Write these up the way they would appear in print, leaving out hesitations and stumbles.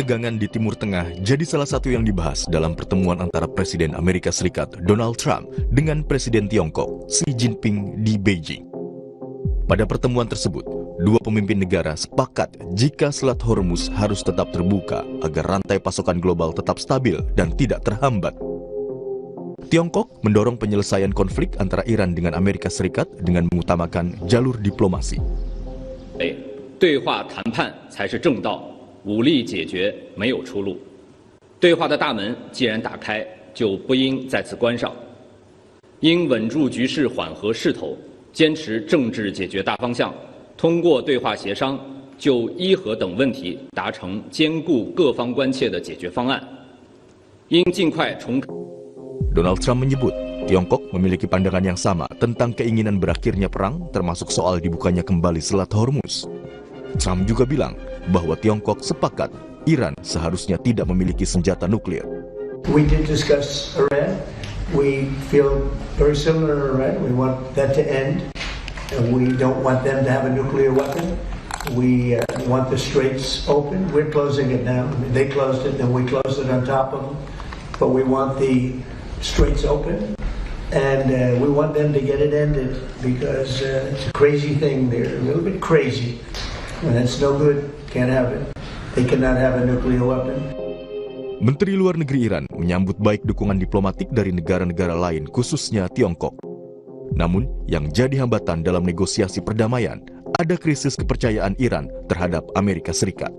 Ketegangan di Timur Tengah jadi salah satu yang dibahas dalam pertemuan antara Presiden Amerika Serikat Donald Trump dengan Presiden Tiongkok Xi Jinping di Beijing. Pada pertemuan tersebut, dua pemimpin negara sepakat jika Selat Hormuz harus tetap terbuka agar rantai pasokan global tetap stabil dan tidak terhambat. Tiongkok mendorong penyelesaian konflik antara Iran dengan Amerika Serikat dengan mengutamakan jalur diplomasi. 对话谈判才是正道，武力解决没有出路。对话的大门既然打开，就不应再次关上。应稳住局势，缓和势头，坚持政治解决大方向，通过对话协商，就伊核等问题达成兼顾各方关切的解决方案。应尽快重。Donald Trump menyebut Tiongkok memiliki pandangan yang sama tentang keinginan berakhirnya perang, termasuk soal dibukanya kembali Selat Hormuz. Trump juga bilang bahwa Tiongkok sepakat Iran seharusnya tidak memiliki senjata nuklir. We did discuss Iran. We feel very similar to Iran. We want that to end. And we don't want them to have a nuclear weapon. We want the straits open. We're closing it now. They closed it, then we closed it on top of them. But we want the straits open. And we want them to get it ended because it's a crazy thing. They're a little bit crazy. And it's no good. Can't have it. They cannot have a nuclear weapon. Menteri Luar Negeri Iran menyambut baik dukungan diplomatik dari negara-negara lain, khususnya Tiongkok. Namun, yang jadi hambatan dalam negosiasi perdamaian, ada krisis kepercayaan Iran terhadap Amerika Serikat.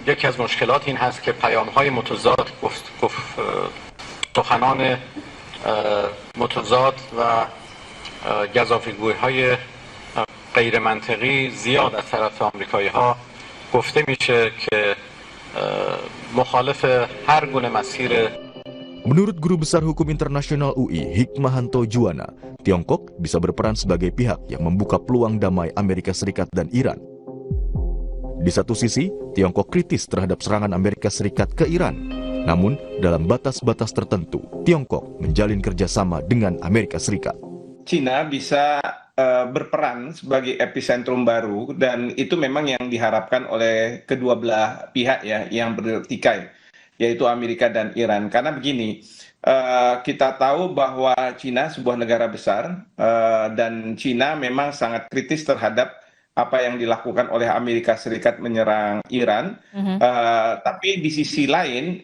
یکی از مشکلات این هست که پیام‌های متضاد سخنان متضاد و گزافه‌گویی‌های غیر منطقی زیاد از طرف آمریکایی‌ها گفته میشه که مخالف هر گونه مسیر. Menurut Guru Besar Hukum Internasional UI, Hikmahanto Juwana, Tiongkok bisa berperan sebagai pihak yang membuka peluang damai Amerika Serikat dan Iran. Di satu sisi, Tiongkok kritis terhadap serangan Amerika Serikat ke Iran. Namun, dalam batas-batas tertentu, Tiongkok menjalin kerjasama dengan Amerika Serikat. Cina bisa berperan sebagai epicentrum baru, dan itu memang yang diharapkan oleh kedua belah pihak ya, yang bertikai, yaitu Amerika dan Iran. Karena begini, kita tahu bahwa Cina sebuah negara besar, dan Cina memang sangat kritis terhadap apa yang dilakukan oleh Amerika Serikat menyerang Iran. Tapi di sisi lain,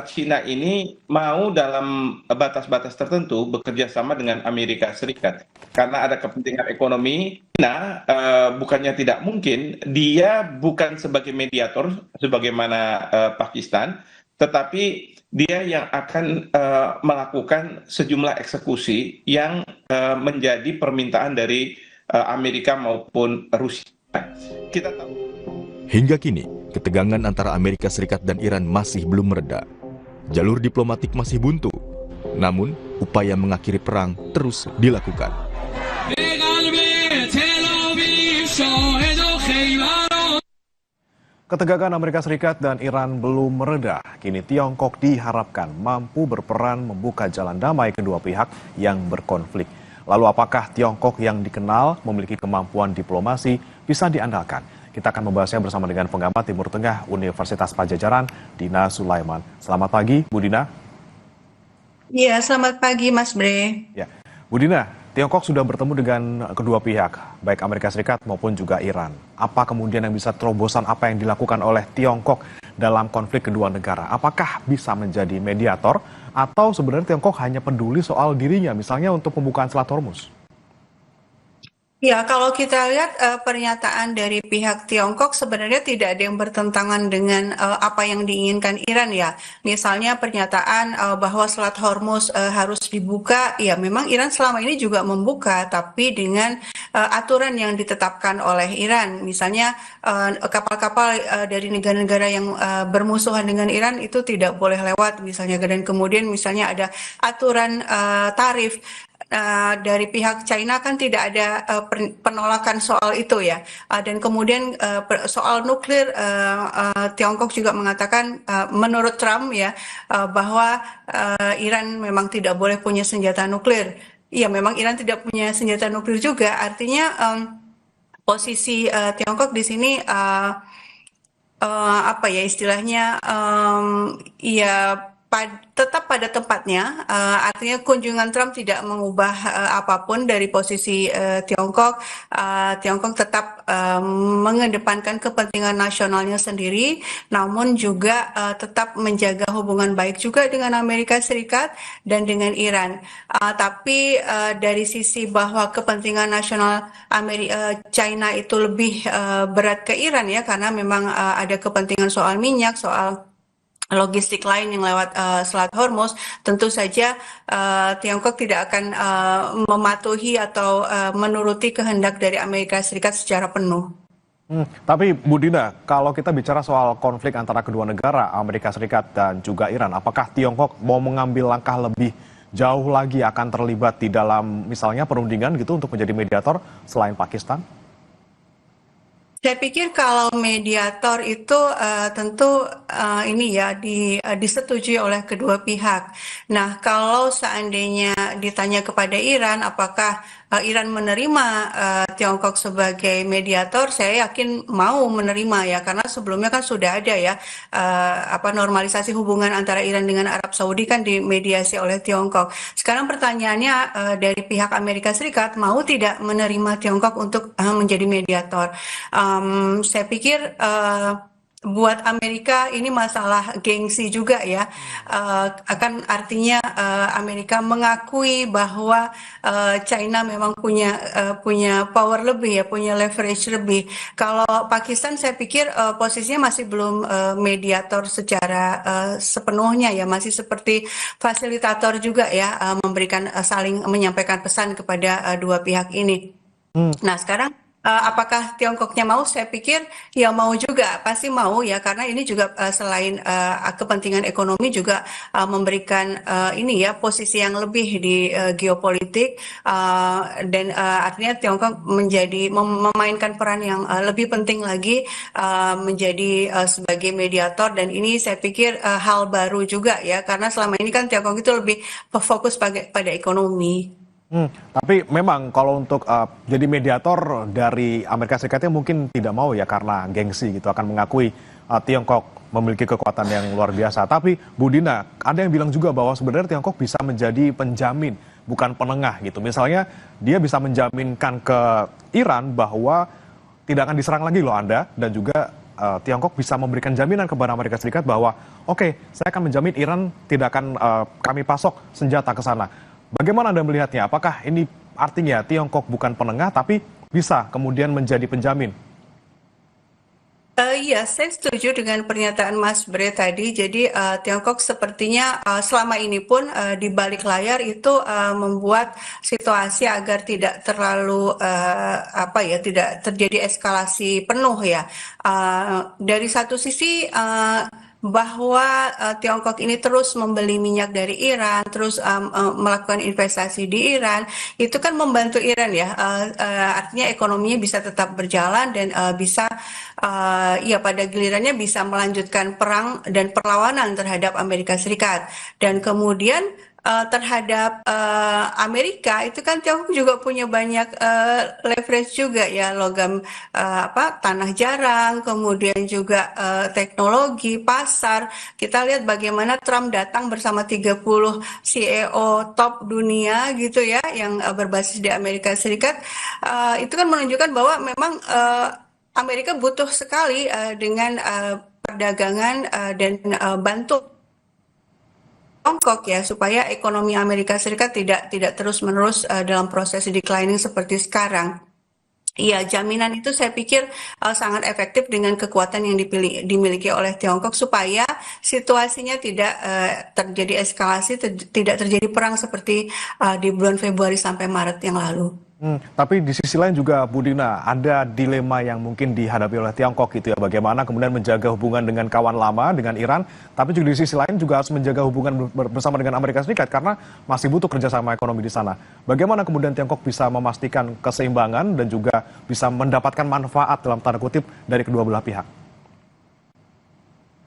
Cina ini mau dalam batas-batas tertentu bekerja sama dengan Amerika Serikat. Karena ada kepentingan ekonomi. Cina bukannya tidak mungkin, dia bukan sebagai mediator sebagaimana Pakistan, tetapi dia yang akan melakukan sejumlah eksekusi yang menjadi permintaan dari Amerika maupun Rusia. Kita tahu. Hingga kini, ketegangan antara Amerika Serikat dan Iran masih belum mereda. Jalur diplomatik masih buntu. Namun, upaya mengakhiri perang terus dilakukan. Ketegangan Amerika Serikat dan Iran belum mereda. Kini Tiongkok diharapkan mampu berperan membuka jalan damai kedua pihak yang berkonflik. Lalu apakah Tiongkok yang dikenal memiliki kemampuan diplomasi bisa diandalkan? Kita akan membahasnya bersama dengan pengamat Timur Tengah Universitas Padjadjaran, Dina Sulaiman. Selamat pagi, Bu Dina. Iya, selamat pagi, Mas Bre. Ya, Bu Dina, Tiongkok sudah bertemu dengan kedua pihak, baik Amerika Serikat maupun juga Iran. Apa kemudian yang bisa terobosan apa yang dilakukan oleh Tiongkok dalam konflik kedua negara? Apakah bisa menjadi mediator? Atau sebenarnya Tiongkok hanya peduli soal dirinya, misalnya untuk pembukaan Selat Hormuz? Ya, kalau kita lihat pernyataan dari pihak Tiongkok sebenarnya tidak ada yang bertentangan dengan apa yang diinginkan Iran ya. Misalnya pernyataan bahwa Selat Hormuz harus dibuka, ya memang Iran selama ini juga membuka, tapi dengan aturan yang ditetapkan oleh Iran. Misalnya kapal-kapal dari negara-negara yang bermusuhan dengan Iran itu tidak boleh lewat misalnya, dan kemudian misalnya ada aturan tarif. Dari pihak China kan tidak ada penolakan soal itu ya, dan kemudian soal nuklir Tiongkok juga mengatakan menurut Trump ya bahwa Iran memang tidak boleh punya senjata nuklir. Iya, memang Iran tidak punya senjata nuklir juga, artinya posisi Tiongkok di sini apa ya istilahnya ya tetap pada tempatnya, artinya kunjungan Trump tidak mengubah apapun dari posisi Tiongkok. Tiongkok tetap mengedepankan kepentingan nasionalnya sendiri, namun juga tetap menjaga hubungan baik juga dengan Amerika Serikat dan dengan Iran. Tapi dari sisi bahwa kepentingan nasional China itu lebih berat ke Iran ya, karena memang ada kepentingan soal minyak, soal logistik lain yang lewat Selat Hormuz, tentu saja Tiongkok tidak akan mematuhi atau menuruti kehendak dari Amerika Serikat secara penuh. Tapi Bu Dina, kalau kita bicara soal konflik antara kedua negara, Amerika Serikat dan juga Iran, apakah Tiongkok mau mengambil langkah lebih jauh lagi akan terlibat di dalam misalnya perundingan gitu untuk menjadi mediator selain Pakistan? Saya pikir kalau mediator itu tentu ini ya disetujui oleh kedua pihak. Nah, kalau seandainya ditanya kepada Iran, apakah Iran menerima Tiongkok sebagai mediator, saya yakin mau menerima ya, karena sebelumnya kan sudah ada ya normalisasi hubungan antara Iran dengan Arab Saudi kan dimediasi oleh Tiongkok. Sekarang pertanyaannya dari pihak Amerika Serikat mau tidak menerima Tiongkok untuk menjadi mediator. Saya pikir buat Amerika ini masalah gengsi juga ya, akan artinya Amerika mengakui bahwa China memang punya power lebih ya, punya leverage lebih. Kalau Pakistan saya pikir posisinya masih belum mediator secara sepenuhnya ya, masih seperti fasilitator juga ya, memberikan saling menyampaikan pesan kepada dua pihak ini. Nah sekarang apakah Tiongkoknya mau? Saya pikir ya mau juga, pasti mau ya, karena ini juga selain kepentingan ekonomi juga memberikan ini ya posisi yang lebih di geopolitik, dan artinya Tiongkok memainkan peran yang lebih penting lagi menjadi sebagai mediator, dan ini saya pikir hal baru juga ya, karena selama ini kan Tiongkok itu lebih fokus pada ekonomi. Tapi memang kalau untuk jadi mediator dari Amerika Serikatnya mungkin tidak mau ya karena gengsi gitu, akan mengakui Tiongkok memiliki kekuatan yang luar biasa. Tapi Bu Dina, ada yang bilang juga bahwa sebenarnya Tiongkok bisa menjadi penjamin, bukan penengah gitu. Misalnya dia bisa menjaminkan ke Iran bahwa tidak akan diserang lagi loh Anda, dan juga Tiongkok bisa memberikan jaminan kepada Amerika Serikat bahwa oke, saya akan menjamin Iran tidak akan kami pasok senjata ke sana. Bagaimana Anda melihatnya? Apakah ini artinya Tiongkok bukan penengah tapi bisa kemudian menjadi penjamin? Iya, saya setuju dengan pernyataan Mas Bre tadi. Jadi Tiongkok sepertinya selama ini pun di balik layar itu membuat situasi agar tidak terlalu tidak terjadi eskalasi penuh ya. Dari satu sisi bahwa Tiongkok ini terus membeli minyak dari Iran, terus melakukan investasi di Iran, itu kan membantu Iran ya, artinya ekonominya bisa tetap berjalan dan bisa ya pada gilirannya bisa melanjutkan perang dan perlawanan terhadap Amerika Serikat. Dan kemudian terhadap Amerika itu kan Tiongkok juga punya banyak leverage juga ya, logam tanah jarang, kemudian juga teknologi, pasar. Kita lihat bagaimana Trump datang bersama 30 CEO top dunia gitu ya, yang berbasis di Amerika Serikat. Itu kan menunjukkan bahwa memang Amerika butuh sekali dengan perdagangan dan bantu Tiongkok ya, supaya ekonomi Amerika Serikat tidak terus-menerus dalam proses declining seperti sekarang. Iya, jaminan itu saya pikir sangat efektif dengan kekuatan yang dimiliki oleh Tiongkok supaya situasinya tidak terjadi eskalasi, tidak terjadi perang seperti di bulan Februari sampai Maret yang lalu. Tapi di sisi lain juga Bu Dina, ada dilema yang mungkin dihadapi oleh Tiongkok gitu ya, bagaimana kemudian menjaga hubungan dengan kawan lama, dengan Iran, tapi juga di sisi lain juga harus menjaga hubungan bersama dengan Amerika Serikat karena masih butuh kerjasama ekonomi di sana. Bagaimana kemudian Tiongkok bisa memastikan keseimbangan dan juga bisa mendapatkan manfaat dalam tanda kutip dari kedua belah pihak?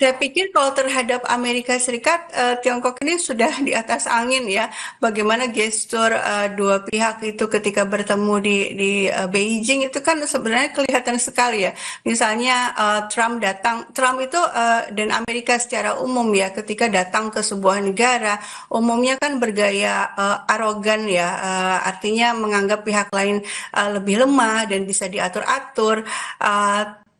Saya pikir kalau terhadap Amerika Serikat, Tiongkok ini sudah di atas angin ya. Bagaimana gestur dua pihak itu ketika bertemu di Beijing itu kan sebenarnya kelihatan sekali ya. Misalnya Trump itu dan Amerika secara umum ya, ketika datang ke sebuah negara, umumnya kan bergaya arogan ya, artinya menganggap pihak lain lebih lemah dan bisa diatur-atur.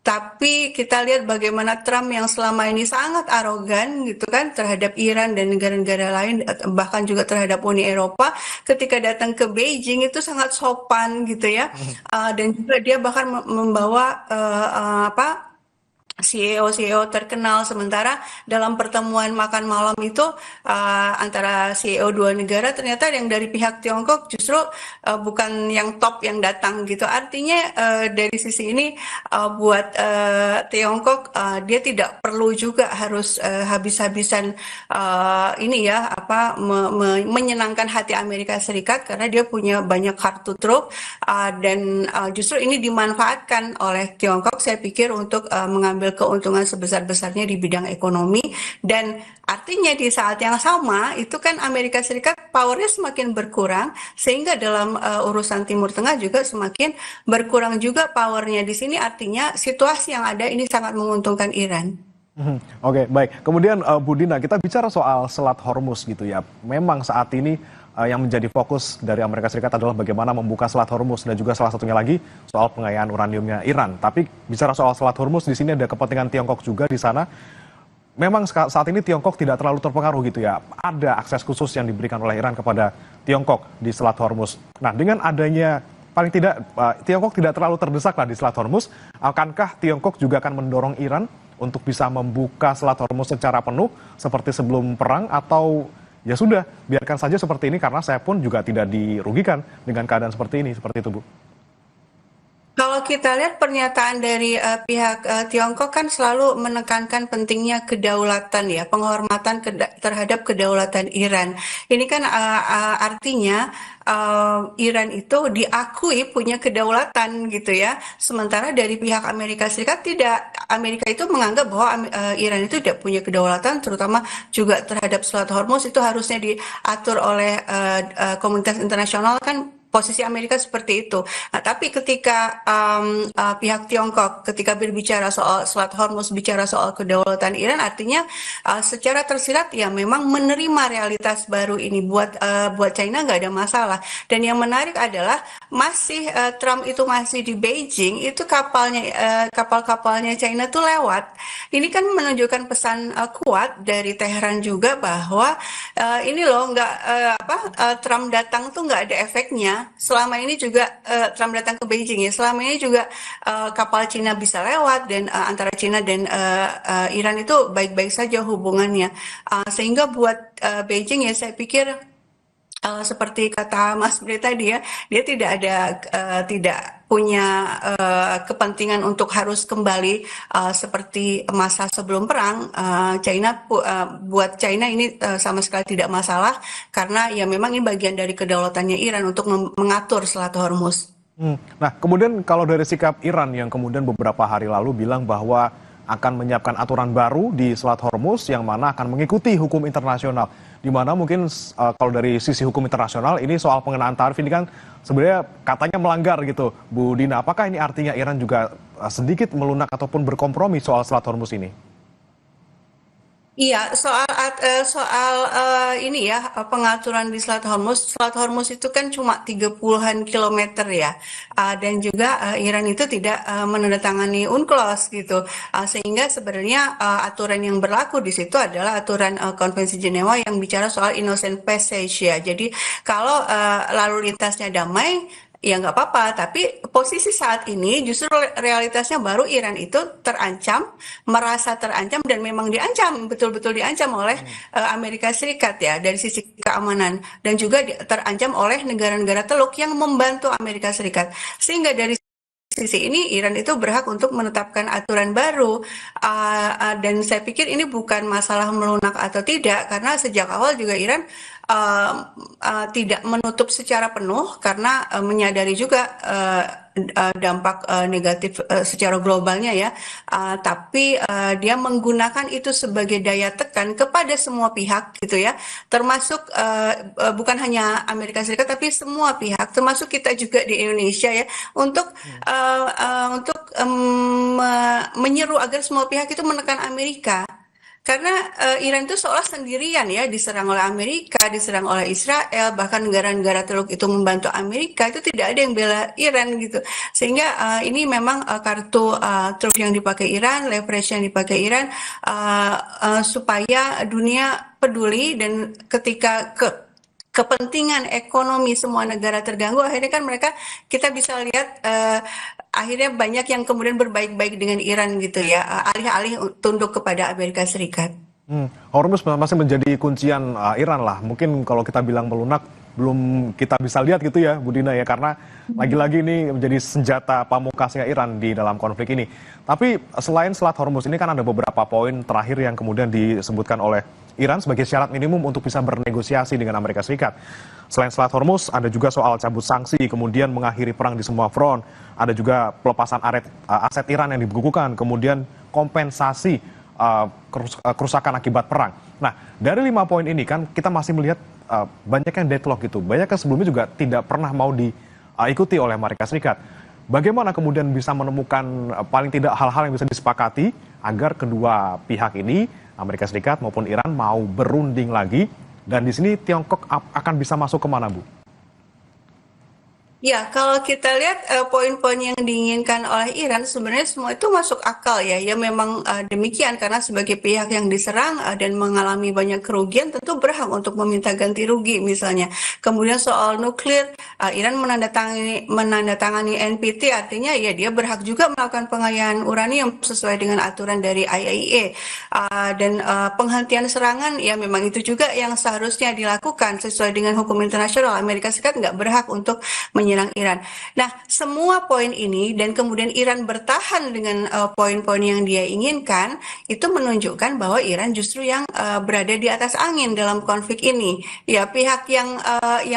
Tapi kita lihat bagaimana Trump yang selama ini sangat arogan gitu kan terhadap Iran dan negara-negara lain, bahkan juga terhadap Uni Eropa, ketika datang ke Beijing itu sangat sopan gitu ya. Dan juga dia bahkan membawa CEO terkenal, sementara dalam pertemuan makan malam itu antara CEO dua negara, ternyata yang dari pihak Tiongkok justru bukan yang top yang datang gitu. Artinya dari sisi ini buat Tiongkok dia tidak perlu juga harus habis-habisan menyenangkan hati Amerika Serikat, karena dia punya banyak kartu truf dan justru ini dimanfaatkan oleh Tiongkok saya pikir untuk mengambil keuntungan sebesar-besarnya di bidang ekonomi. Dan artinya di saat yang sama itu kan Amerika Serikat powernya semakin berkurang, sehingga dalam urusan Timur Tengah juga semakin berkurang juga powernya di sini. Artinya situasi yang ada ini sangat menguntungkan Iran. Oke, baik. Kemudian Bu Dina, kita bicara soal Selat Hormuz gitu ya. Memang saat ini yang menjadi fokus dari Amerika Serikat adalah bagaimana membuka Selat Hormuz, dan juga salah satunya lagi soal pengayaan uraniumnya Iran. Tapi bicara soal Selat Hormuz, di sini ada kepentingan Tiongkok juga di sana. Memang saat ini Tiongkok tidak terlalu terpengaruh gitu ya. Ada akses khusus yang diberikan oleh Iran kepada Tiongkok di Selat Hormuz. Nah, dengan adanya paling tidak Tiongkok tidak terlalu terdesak lah di Selat Hormuz, akankah Tiongkok juga akan mendorong Iran untuk bisa membuka Selat Hormuz secara penuh seperti sebelum perang, atau ya sudah, biarkan saja seperti ini karena saya pun juga tidak dirugikan dengan keadaan seperti ini, seperti itu, Bu? Kalau kita lihat pernyataan dari pihak Tiongkok kan selalu menekankan pentingnya kedaulatan ya, penghormatan terhadap kedaulatan Iran. Ini kan artinya Iran itu diakui punya kedaulatan gitu ya. Sementara dari pihak Amerika Serikat tidak. Amerika itu menganggap bahwa Iran itu tidak punya kedaulatan, terutama juga terhadap Selat Hormuz itu harusnya diatur oleh komunitas internasional kan. Posisi Amerika seperti itu. Nah, tapi ketika pihak Tiongkok ketika berbicara soal Selat Hormuz, bicara soal kedaulatan Iran, artinya secara tersirat ya memang menerima realitas baru ini. Buat China nggak ada masalah. Dan yang menarik adalah masih Trump itu masih di Beijing, itu kapal-kapalnya China tuh lewat. Ini kan menunjukkan pesan kuat dari Teheran juga bahwa ini loh Trump datang tuh nggak ada efeknya. Selama ini juga Trump datang ke Beijing ya, selama ini juga kapal Cina bisa lewat, dan antara Cina dan Iran itu baik-baik saja hubungannya. Sehingga buat Beijing ya saya pikir seperti kata Mas Bri tadi ya, dia tidak punya kepentingan untuk harus kembali seperti masa sebelum perang. Buat China ini sama sekali tidak masalah, karena ya memang ini bagian dari kedaulatannya Iran untuk mengatur Selat Hormuz. Nah, kemudian kalau dari sikap Iran yang kemudian beberapa hari lalu bilang bahwa akan menyiapkan aturan baru di Selat Hormuz yang mana akan mengikuti hukum internasional, di mana mungkin kalau dari sisi hukum internasional ini soal pengenaan tarif ini kan sebenarnya katanya melanggar gitu, Bu Dina. Apakah ini artinya Iran juga sedikit melunak ataupun berkompromi soal Selat Hormuz ini? Iya, soal ini ya, pengaturan di Selat Hormuz. Selat Hormuz itu kan cuma 30-an kilometer ya, dan juga Iran itu tidak menandatangani UNCLOS gitu, sehingga sebenarnya aturan yang berlaku di situ adalah aturan Konvensi Jenewa yang bicara soal innocent passage ya. Jadi kalau lalu lintasnya damai, ya nggak apa-apa, tapi posisi saat ini justru realitasnya baru Iran itu terancam, merasa terancam, dan memang diancam, betul-betul diancam oleh Amerika Serikat ya, dari sisi keamanan, dan juga terancam oleh negara-negara Teluk yang membantu Amerika Serikat. Sehingga dari sisi ini Iran itu berhak untuk menetapkan aturan baru, dan saya pikir ini bukan masalah melunak atau tidak, karena sejak awal juga Iran tidak menutup secara penuh karena menyadari juga dampak negatif secara globalnya ya, tapi dia menggunakan itu sebagai daya tekan kepada semua pihak gitu ya, termasuk bukan hanya Amerika Serikat tapi semua pihak, termasuk kita juga di Indonesia ya, untuk menyeru agar semua pihak itu menekan Amerika. Karena Iran itu seolah sendirian ya, diserang oleh Amerika, diserang oleh Israel, bahkan negara-negara Teluk itu membantu Amerika, itu tidak ada yang bela Iran gitu. Sehingga ini memang kartu truf yang dipakai Iran, leverage yang dipakai Iran, supaya dunia peduli, dan ketika kepentingan ekonomi semua negara terganggu, akhirnya kan kita bisa lihat akhirnya banyak yang kemudian berbaik-baik dengan Iran gitu ya, alih-alih tunduk kepada Amerika Serikat. Hormuz masih menjadi kuncian Iran lah. Mungkin kalau kita bilang melunak, belum kita bisa lihat gitu ya, Bu Dina ya, karena lagi-lagi ini menjadi senjata pamungkasnya Iran di dalam konflik ini. Tapi selain Selat Hormuz ini kan ada beberapa poin terakhir yang kemudian disebutkan oleh Iran sebagai syarat minimum untuk bisa bernegosiasi dengan Amerika Serikat. Selain Selat Hormuz, ada juga soal cabut sanksi, kemudian mengakhiri perang di semua front, ada juga pelepasan aset Iran yang dibekukan, kemudian kompensasi kerusakan akibat perang. Nah, dari 5 poin ini kan kita masih melihat banyak yang deadlock gitu, banyak yang sebelumnya juga tidak pernah mau diikuti oleh Amerika Serikat. Bagaimana kemudian bisa menemukan paling tidak hal-hal yang bisa disepakati agar kedua pihak ini, Amerika Serikat maupun Iran, mau berunding lagi, dan di sini Tiongkok akan bisa masuk kemana, Bu? Ya, kalau kita lihat poin-poin yang diinginkan oleh Iran sebenarnya semua itu masuk akal ya. Ya memang demikian, karena sebagai pihak yang diserang dan mengalami banyak kerugian tentu berhak untuk meminta ganti rugi misalnya. Kemudian soal nuklir, Iran menandatangani NPT, artinya ya dia berhak juga melakukan pengayaan uranium sesuai dengan aturan dari IAEA. Dan penghentian serangan ya memang itu juga yang seharusnya dilakukan sesuai dengan hukum internasional. Amerika Serikat nggak berhak untuk menyerang Iran. Nah, semua poin ini dan kemudian Iran bertahan dengan poin-poin yang dia inginkan, itu menunjukkan bahwa Iran justru yang berada di atas angin dalam konflik ini. Ya, pihak yang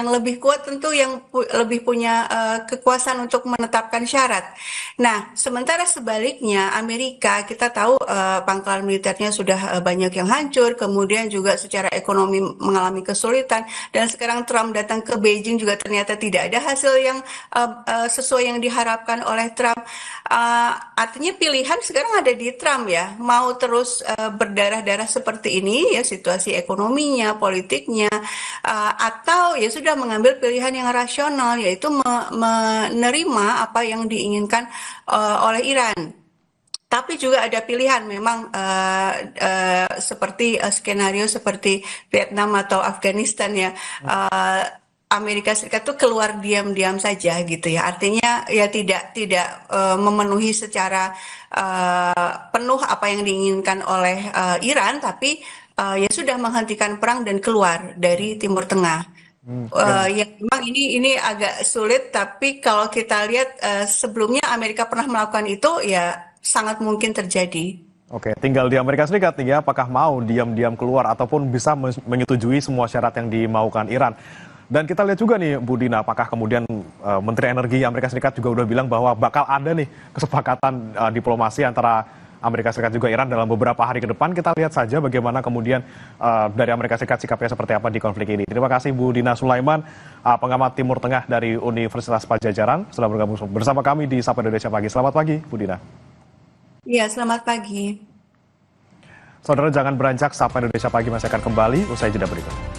lebih kuat tentu yang lebih punya kekuasaan untuk menetapkan syarat. Nah, sementara sebaliknya Amerika, kita tahu pangkalan militernya sudah banyak yang hancur, kemudian juga secara ekonomi mengalami kesulitan, dan sekarang Trump datang ke Beijing juga ternyata tidak ada hasil yang sesuai yang diharapkan oleh Trump. Artinya pilihan sekarang ada di Trump ya, mau terus berdarah-darah seperti ini ya, situasi ekonominya, politiknya, atau ya sudah mengambil pilihan yang rasional, yaitu menerima apa yang diinginkan oleh Iran. Tapi juga ada pilihan memang seperti skenario seperti Vietnam atau Afghanistan ya. Amerika Serikat tuh keluar diam-diam saja gitu ya, artinya ya tidak memenuhi secara penuh apa yang diinginkan oleh Iran, tapi ya sudah menghentikan perang dan keluar dari Timur Tengah. Ya memang ini agak sulit, tapi kalau kita lihat sebelumnya Amerika pernah melakukan itu, ya sangat mungkin terjadi. Oke, tinggal di Amerika Serikat nih ya, apakah mau diam-diam keluar ataupun bisa menyetujui semua syarat yang dimaukan Iran. Dan kita lihat juga nih, Bu Dina, apakah kemudian Menteri Energi Amerika Serikat juga udah bilang bahwa bakal ada nih kesepakatan diplomasi antara Amerika Serikat juga Iran dalam beberapa hari ke depan. Kita lihat saja bagaimana kemudian dari Amerika Serikat sikapnya seperti apa di konflik ini. Terima kasih Bu Dina Sulaiman, pengamat Timur Tengah dari Universitas Padjadjaran, sudah bergabung bersama kami di Sapa Indonesia Pagi. Selamat pagi, Bu Dina. Iya, selamat pagi. Saudara, jangan beranjak, Sapa Indonesia Pagi masih akan kembali usai jeda berikut.